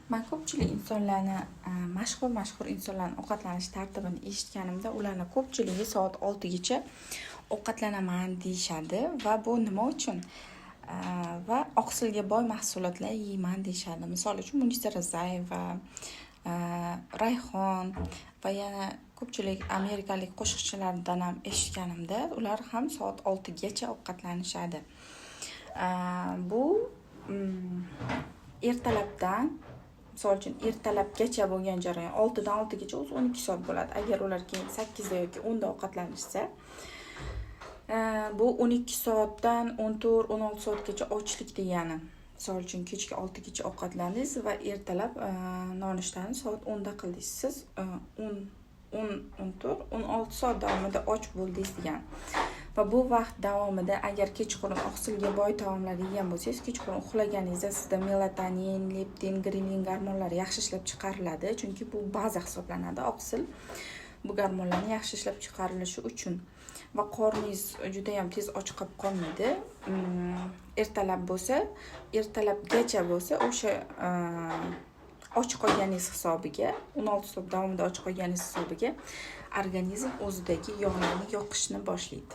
Men ko'pchilik insonlarni, mashhur insonlarning ovqatlanish tartibini eshitganimda, ularning ko'pchiligi soat 6 gacha ovqatlanaman deyishadi va bu nima uchun? Va oqsilga boy mahsulotlar yeyman deyishadi. Misol uchun Munisa Rizayeva, Rayhon va yana ko'pchilik amerikalik qo'shiqchilardan ham eshitganimda, ular ham soat 6 gacha ovqatlanishadi. Bu ertalabdan, misol uchun ertalabgacha bo'lgan jarayon 6 dan 6 gacha o'zi 12 soat bo'ladi. Agar ular keyin 8 da yoki 10 da ovqatlanishsa, bu 12 soatdan 14-16 soatgacha ochlik degani. Misol uchun kechki 6 gacha ovqatlandingiz va ertalab nonushtani soat 10 da qildingiz. Siz 14-16 soat davomida och bo'ldingiz degan. Va bu vaqt davomida agar kechqurun oqsilga boy taomlar yegan bo'lsangiz, kechqurun uxlaganingizda sizda melatonin, leptin, grelin gormonlari yaxshi ishlab chiqariladi. Chunki bu baza hisoblanadi oqsil. Bu gormonlarning yaxshi ishlab chiqarilishi uchun va qorningiz juda ham tez och qolib qolmaydi. Ertalab bo'lsa, ertalabgacha bo'lsa o'sha och qolganingiz hisobiga, 16 soat davomida och qolganingiz hisobiga organizm o'zidagi yog'larni yoqishni boshlaydi.